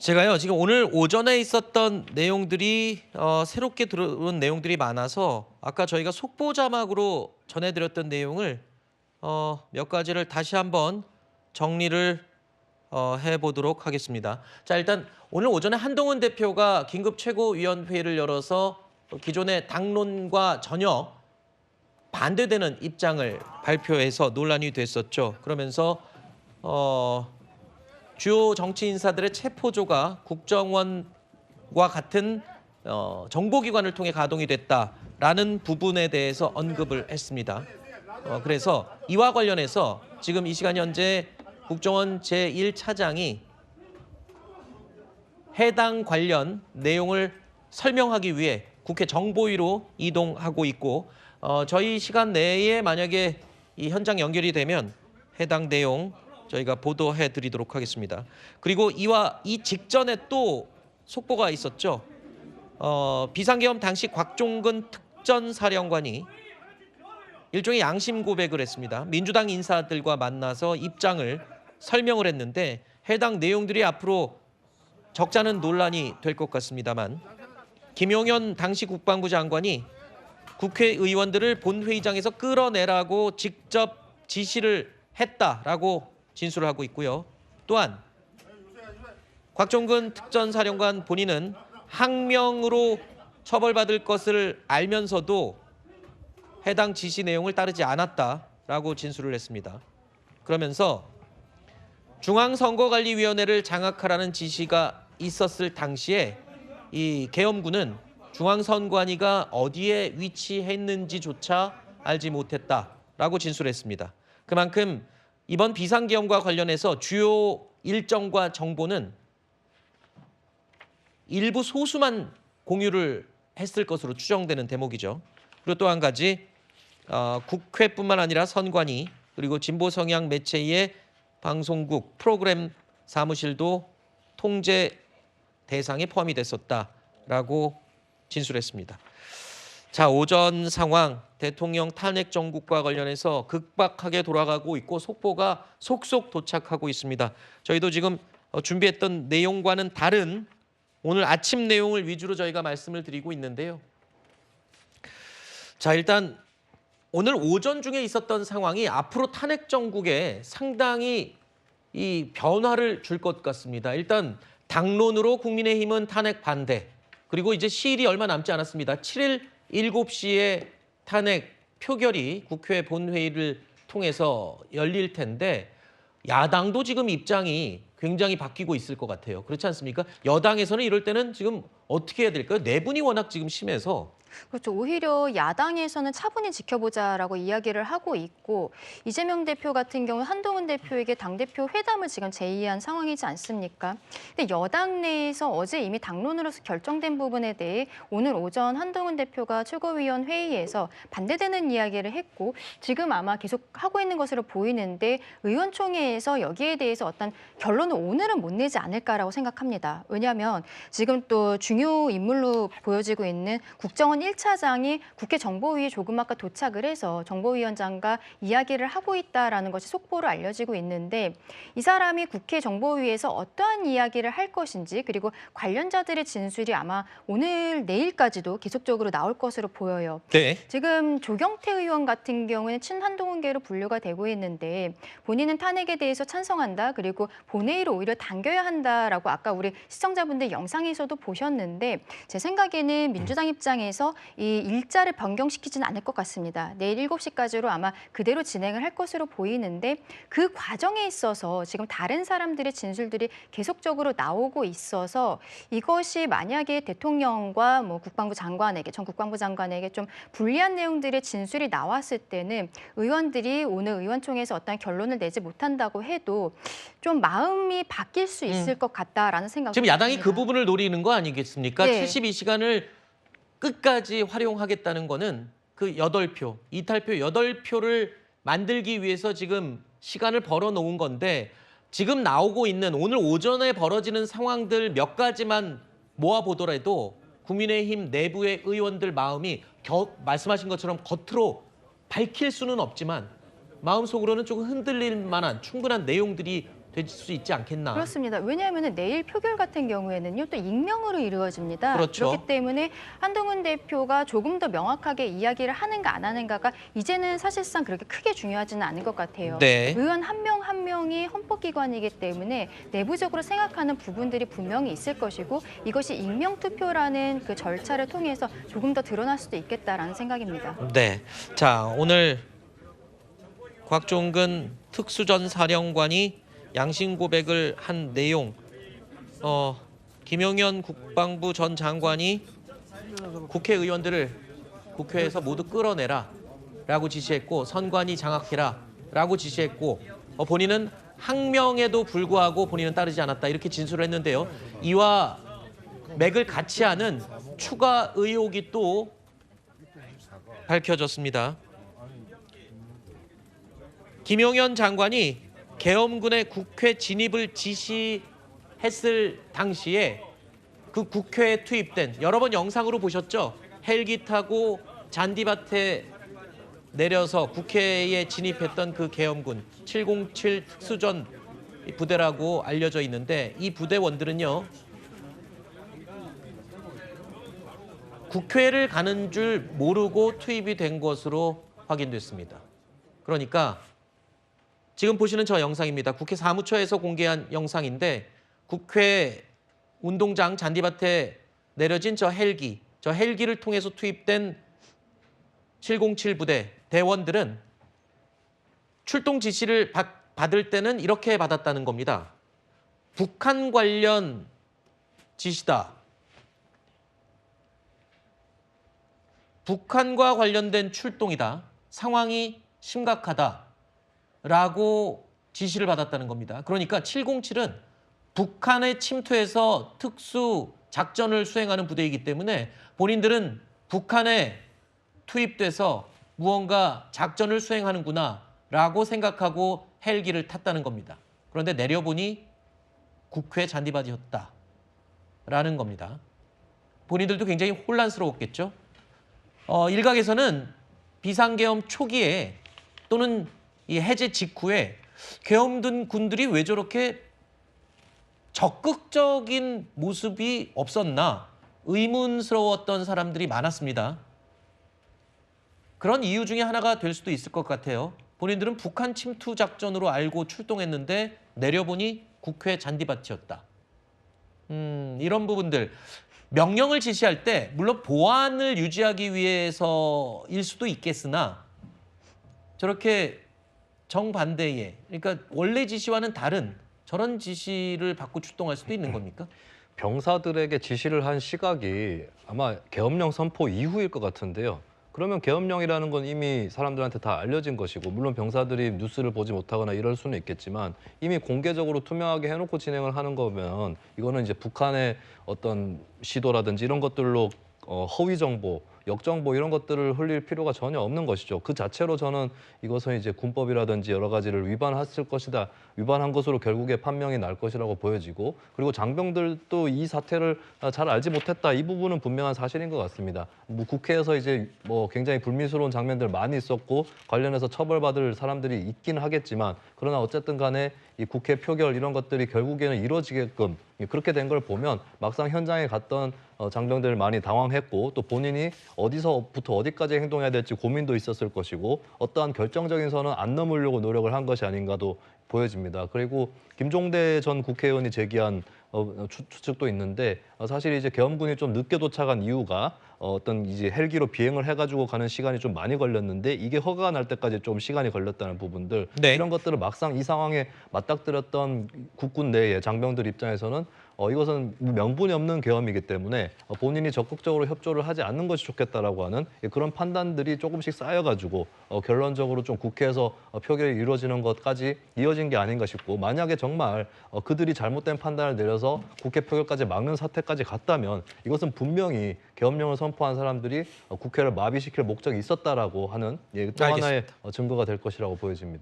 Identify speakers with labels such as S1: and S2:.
S1: 제가요 지금 오늘 오전에 있었던 내용들이 새롭게 들어온 내용들이 많아서 아까 저희가 속보 자막으로 전해드렸던 내용을 몇 가지를 다시 한번 정리를 해보도록 하겠습니다. 자, 일단 오늘 오전에 한동훈 대표가 긴급 최고위원회의를 열어서 기존의 당론과 전혀 반대되는 입장을 발표해서 논란이 됐었죠. 그러면서 주요 정치 인사들의 체포조가 국정원과 같은 정보기관을 통해 가동이 됐다라는 부분에 대해서 언급을 했습니다. 그래서 이와 관련해서 지금 이 시간 현재 국정원 제1차장이 해당 관련 내용을 설명하기 위해 국회 정보위로 이동하고 있고 저희 시간 내에 만약에 이 현장 연결이 되면 해당 내용 저희가 보도해 드리도록 하겠습니다. 그리고 이 직전에 또 속보가 있었죠. 비상계엄 당시 곽종근 특전사령관이 일종의 양심 고백을 했습니다. 민주당 인사들과 만나서 입장을 설명을 했는데 해당 내용들이 앞으로 적잖은 논란이 될 것 같습니다만 김용현 당시 국방부 장관이 국회의원들을 본회의장에서 끌어내라고 직접 지시를 했다라고 진술을 하고 있고요. 또한 곽종근 특전사령관 본인은 항명으로 처벌받을 것을 알면서도 해당 지시 내용을 따르지 않았다라고 진술을 했습니다. 그러면서 중앙선거관리위원회를 장악하라는 지시가 있었을 당시에 이 계엄군은 중앙선관위가 어디에 위치했는지조차 알지 못했다라고 진술했습니다. 그만큼 이번 비상계엄과 관련해서 주요 일정과 정보는 일부 소수만 공유를 했을 것으로 추정되는 대목이죠. 그리고 또 한 가지 국회뿐만 아니라 선관위 그리고 진보 성향 매체의 방송국 프로그램 사무실도 통제 대상에 포함이 됐었다라고 진술했습니다. 자, 오전 상황 대통령 탄핵 정국과 관련해서 급박하게 돌아가고 있고 속보가 속속 도착하고 있습니다. 저희도 지금 준비했던 내용과는 다른 오늘 아침 내용을 위주로 저희가 말씀을 드리고 있는데요. 자, 일단 오늘 오전 중에 있었던 상황이 앞으로 탄핵 정국에 상당히 이 변화를 줄 것 같습니다. 일단 당론으로 국민의힘은 탄핵 반대. 그리고 이제 시일이 얼마 남지 않았습니다. 7일 7시에 탄핵 표결이 국회 본회의를 통해서 열릴 텐데 야당도 지금 입장이 굉장히 바뀌고 있을 것 같아요. 그렇지 않습니까? 여당에서는 이럴 때는 지금 어떻게 해야 될까요? 내분이 워낙 지금 심해서.
S2: 그렇죠. 오히려 야당에서는 차분히 지켜보자라고 이야기를 하고 있고 이재명 대표 같은 경우 한동훈 대표에게 당대표 회담을 지금 제의한 상황이지 않습니까? 근데 여당 내에서 어제 이미 당론으로서 결정된 부분에 대해 오늘 오전 한동훈 대표가 최고위원 회의에서 반대되는 이야기를 했고 지금 아마 계속 하고 있는 것으로 보이는데 의원총회에서 여기에 대해서 어떤 결론을 오늘은 못 내지 않을까라고 생각합니다. 왜냐하면 지금 또 중요 인물로 보여지고 있는 국정원 1차장이 국회 정보위에 조금 아까 도착을 해서 정보위원장과 이야기를 하고 있다라는 것이 속보로 알려지고 있는데 이 사람이 국회 정보위에서 어떠한 이야기를 할 것인지 그리고 관련자들의 진술이 아마 오늘 내일까지도 계속적으로 나올 것으로 보여요.
S1: 네.
S2: 지금 조경태 의원 같은 경우는 친한동훈계로 분류가 되고 있는데 본인은 탄핵에 대해서 찬성한다. 그리고 본회의로 오히려 당겨야 한다라고 아까 우리 시청자분들 영상에서도 보셨는데 제 생각에는 민주당 입장에서 이 일자를 변경시키지는 않을 것 같습니다. 내일 7시까지로 아마 그대로 진행을 할 것으로 보이는데 그 과정에 있어서 지금 다른 사람들의 진술들이 계속적으로 나오고 있어서 이것이 만약에 대통령과 뭐 국방부 장관에게 전 국방부 장관에게 좀 불리한 내용들의 진술이 나왔을 때는 의원들이 오늘 의원총회에서 어떤 결론을 내지 못한다고 해도 좀 마음이 바뀔 수 있을 것 같다라는 생각이
S1: 지금 야당이
S2: 듭니다.
S1: 그 부분을 노리는 거 아니겠습니까?
S2: 네.
S1: 72시간을 끝까지 활용하겠다는 거는 그 8표, 이탈표 8표를 만들기 위해서 지금 시간을 벌어놓은 건데 지금 나오고 있는 오늘 오전에 벌어지는 상황들 몇 가지만 모아보더라도 국민의힘 내부의 의원들 마음이 말씀하신 것처럼 겉으로 밝힐 수는 없지만 마음속으로는 조금 흔들릴 만한 충분한 내용들이 될 수 있지 않겠나.
S2: 그렇습니다. 왜냐하면 내일 표결 같은 경우에는요, 또 익명으로 이루어집니다.
S1: 그렇죠.
S2: 그렇기 때문에 한동훈 대표가 조금 더 명확하게 이야기를 하는가 안 하는가가 이제는 사실상 그렇게 크게 중요하지는 않은 것 같아요.
S1: 네.
S2: 의원 한 명 한 명이 헌법기관이기 때문에 내부적으로 생각하는 부분들이 분명히 있을 것이고 이것이 익명 투표라는 그 절차를 통해서 조금 더 드러날 수도 있겠다라는 생각입니다.
S1: 네. 자, 오늘 곽종근 특수전 사령관이 양심 고백을 한 내용, 김용현 국방부 전 장관이 국회의원들을 국회에서 모두 끌어내라라고 지시했고 선관위 장악해라라고 지시했고 본인은 항명에도 불구하고 본인은 따르지 않았다 이렇게 진술을 했는데요. 이와 맥을 같이 하는 추가 의혹이 또 밝혀졌습니다. 김용현 장관이 계엄군의 국회 진입을 지시했을 당시에 그 국회에 투입된 여러 번 영상으로 보셨죠? 헬기 타고 잔디밭에 내려서 국회에 진입했던 그 계엄군 707 특수전 부대라고 알려져 있는데 이 부대원들은요. 국회를 가는 줄 모르고 투입이 된 것으로 확인됐습니다. 그러니까 지금 보시는 저 영상입니다. 국회 사무처에서 공개한 영상인데 국회 운동장 잔디밭에 내려진 저 헬기를 통해서 투입된 707 부대 대원들은 출동 지시를 받을 때는 이렇게 받았다는 겁니다. 북한 관련 지시다. 북한과 관련된 출동이다. 상황이 심각하다라고 지시를 받았다는 겁니다. 그러니까 707은 북한에 침투해서 특수 작전을 수행하는 부대이기 때문에 본인들은 북한에 투입돼서 무언가 작전을 수행하는구나라고 생각하고 헬기를 탔다는 겁니다. 그런데 내려보니 국회 잔디밭이었다라는 겁니다. 본인들도 굉장히 혼란스러웠겠죠. 일각에서는 비상계엄 초기에 또는 이 해제 직후에 계엄든 군들이 왜 저렇게 적극적인 모습이 없었나 의문스러웠던 사람들이 많았습니다. 그런 이유 중에 하나가 될 수도 있을 것 같아요. 본인들은 북한 침투 작전으로 알고 출동했는데 내려보니 국회 잔디밭이었다. 이런 부분들. 명령을 지시할 때 물론 보안을 유지하기 위해서일 수도 있겠으나 저렇게 정반대의 그러니까 원래 지시와는 다른 저런 지시를 받고 출동할 수도 있는 겁니까?
S3: 병사들에게 지시를 한 시각이 아마 계엄령 선포 이후일 것 같은데요. 그러면 계엄령이라는 건 이미 사람들한테 다 알려진 것이고 물론 병사들이 뉴스를 보지 못하거나 이럴 수는 있겠지만 이미 공개적으로 투명하게 해놓고 진행을 하는 거면 이거는 이제 북한의 어떤 시도라든지 이런 것들로 허위 정보, 역정보 이런 것들을 흘릴 필요가 전혀 없는 것이죠. 그 자체로 저는 이것은 이제 군법이라든지 여러 가지를 위반했을 것이다. 위반한 것으로 결국에 판명이 날 것이라고 보여지고 그리고 장병들도 이 사태를 잘 알지 못했다. 이 부분은 분명한 사실인 것 같습니다. 뭐 국회에서 이제 뭐 굉장히 불미스러운 장면들 많이 있었고 관련해서 처벌받을 사람들이 있긴 하겠지만 그러나 어쨌든 간에 이 국회 표결 이런 것들이 결국에는 이루어지게끔 그렇게 된 걸 보면 막상 현장에 갔던 장병들 많이 당황했고 또 본인이 어디서부터 어디까지 행동해야 될지 고민도 있었을 것이고 어떠한 결정적인 선은 안 넘으려고 노력을 한 것이 아닌가도 보여집니다. 그리고 김종대 전 국회의원이 제기한 추측도 있는데 사실 이제 계엄군이 좀 늦게 도착한 이유가 어떤 이제 헬기로 비행을 해가지고 가는 시간이 좀 많이 걸렸는데 이게 허가가 날 때까지 좀 시간이 걸렸다는 부분들
S1: 네.
S3: 이런 것들을 막상 이 상황에 맞닥뜨렸던 국군 내의 장병들 입장에서는 이것은 명분이 없는 계엄이기 때문에 본인이 적극적으로 협조를 하지 않는 것이 좋겠다라고 하는 그런 판단들이 조금씩 쌓여가지고 결론적으로 좀 국회에서 표결이 이루어지는 것까지 이어진 게 아닌가 싶고 만약에 정말 그들이 잘못된 판단을 내려서 국회 표결까지 막는 사태까지 갔다면 이것은 분명히 계엄령을 선포한 사람들이 국회를 마비시킬 목적이 있었다라고 하는 또 하나의 증거가 될 것이라고 보여집니다.